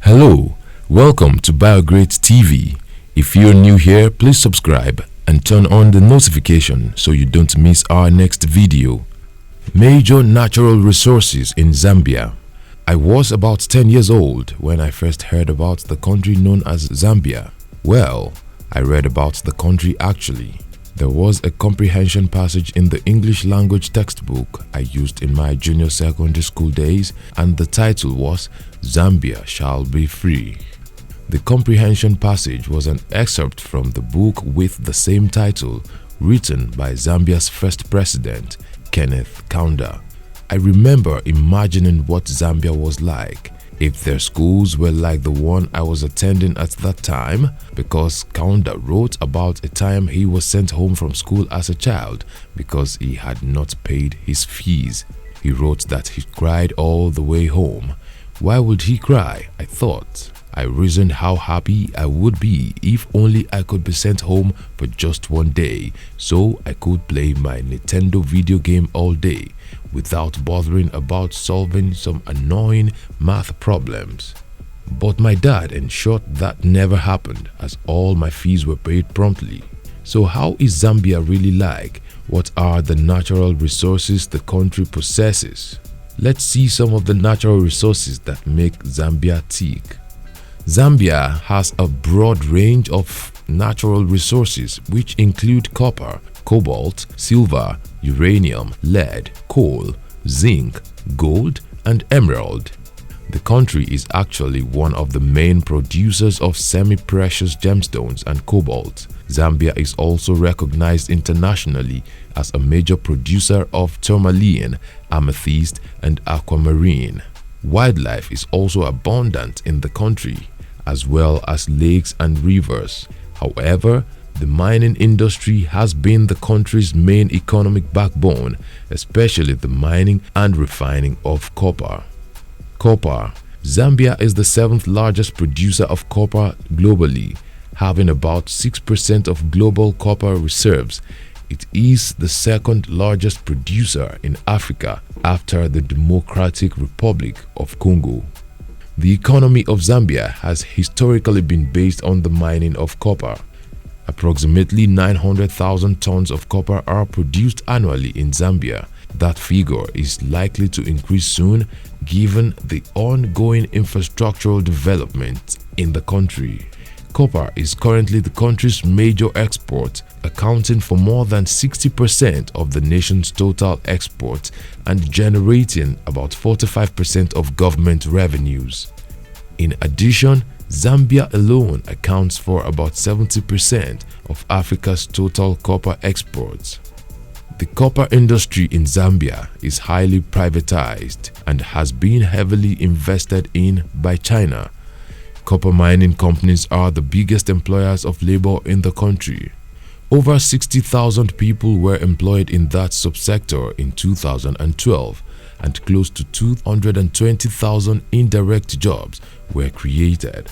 Hello, welcome to BioGreat TV. If you're new here, please subscribe and turn on the notification so you don't miss our next video. Major natural resources in Zambia. I was about 10 years old when I first heard about the country known as Zambia. Well, I read about the country actually. There was a comprehension passage in the English language textbook I used in my junior secondary school days, and the title was Zambia Shall Be Free. The comprehension passage was an excerpt from the book with the same title, written by Zambia's first president, Kenneth Kaunda. I remember imagining what Zambia was like if their schools were like the one I was attending at that time, because Kaunda wrote about a time he was sent home from school as a child because he had not paid his fees. He wrote that he cried all the way home. Why would he cry? I thought. I reasoned how happy I would be if only I could be sent home for just one day so I could play my Nintendo video game all day without bothering about solving some annoying math problems. But my dad ensured that never happened, as all my fees were paid promptly. So how is Zambia really like? What are the natural resources the country possesses? Let's see some of the natural resources that make Zambia tick. Zambia has a broad range of natural resources which include copper, cobalt, silver, uranium, lead, coal, zinc, gold, and emerald. The country is actually one of the main producers of semi-precious gemstones and cobalt. Zambia is also recognized internationally as a major producer of tourmaline, amethyst, and aquamarine. Wildlife is also abundant in the country, as well as lakes and rivers. However, the mining industry has been the country's main economic backbone, especially the mining and refining of copper. Copper. Zambia is the 7th largest producer of copper globally, having about 6% of global copper reserves. It is the 2nd largest producer in Africa after the Democratic Republic of Congo. The economy of Zambia has historically been based on the mining of copper. Approximately 900,000 tons of copper are produced annually in Zambia. That figure is likely to increase soon given the ongoing infrastructural development in the country. Copper is currently the country's major export, accounting for more than 60% of the nation's total export and generating about 45% of government revenues. In addition, Zambia alone accounts for about 70% of Africa's total copper exports. The copper industry in Zambia is highly privatized and has been heavily invested in by China. Copper mining companies are the biggest employers of labor in the country. Over 60,000 people were employed in that subsector in 2012, and close to 220,000 indirect jobs were created.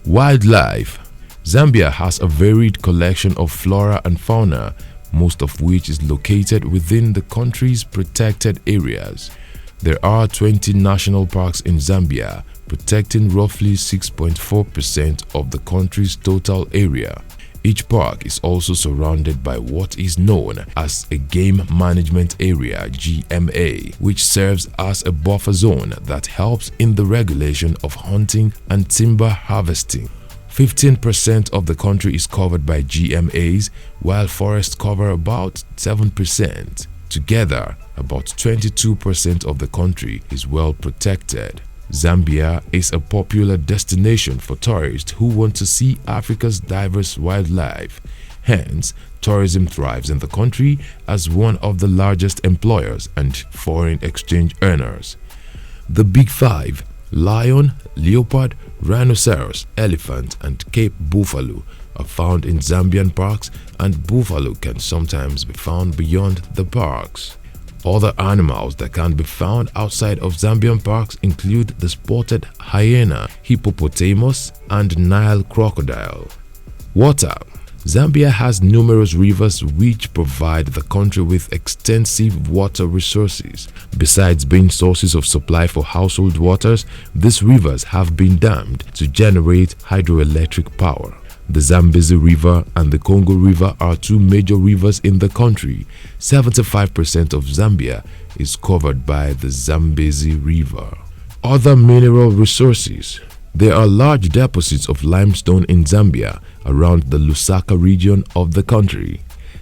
Wildlife. Zambia has a varied collection of flora and fauna, most of which is located within the country's protected areas. There are 20 national parks in Zambia, protecting roughly 6.4% of the country's total area. Each park is also surrounded by what is known as a Game Management Area (GMA), which serves as a buffer zone that helps in the regulation of hunting and timber harvesting. 15% of the country is covered by GMAs, while forests cover about 7%. Together, about 22% of the country is well protected. Zambia is a popular destination for tourists who want to see Africa's diverse wildlife. Hence, tourism thrives in the country as one of the largest employers and foreign exchange earners. The Big Five: lion, leopard, rhinoceros, elephant, and Cape buffalo are found in Zambian parks, and buffalo can sometimes be found beyond the parks. Other animals that can be found outside of Zambian parks include the spotted hyena, hippopotamus, and Nile crocodile. Water. Zambia has numerous rivers which provide the country with extensive water resources. Besides being sources of supply for household waters, these rivers have been dammed to generate hydroelectric power. The Zambezi River and the Congo River are two major rivers in the country. 75% of Zambia is covered by the Zambezi River. Other mineral resources. There are large deposits of limestone in Zambia around the Lusaka region of the country.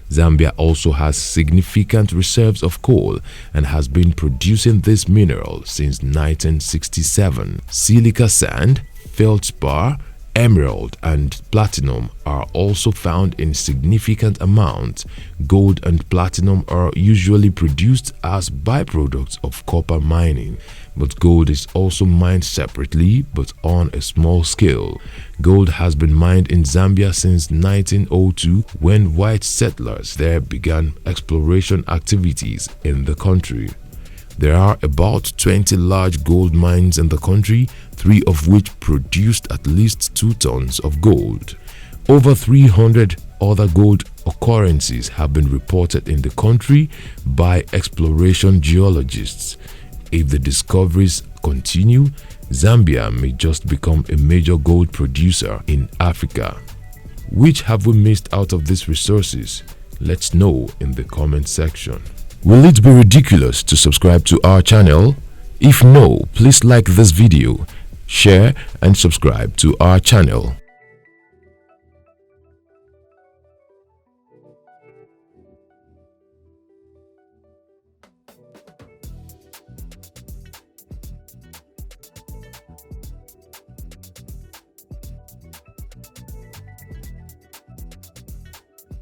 Zambia also has significant reserves of coal and has been producing this mineral since 1967. Silica sand, feldspar, emerald and platinum are also found in significant amounts. Gold and platinum are usually produced as byproducts of copper mining, but gold is also mined separately but on a small scale. Gold has been mined in Zambia since 1902 when white settlers there began exploration activities in the country. There are about 20 large gold mines in the country, 3 of which produced at least 2 tons of gold. Over 300 other gold occurrences have been reported in the country by exploration geologists. If the discoveries continue, Zambia may just become a major gold producer in Africa. Which have we missed out of these resources? Let's know in the comment section. Will it be ridiculous to subscribe to our channel? If no, please like this video, share and subscribe to our channel.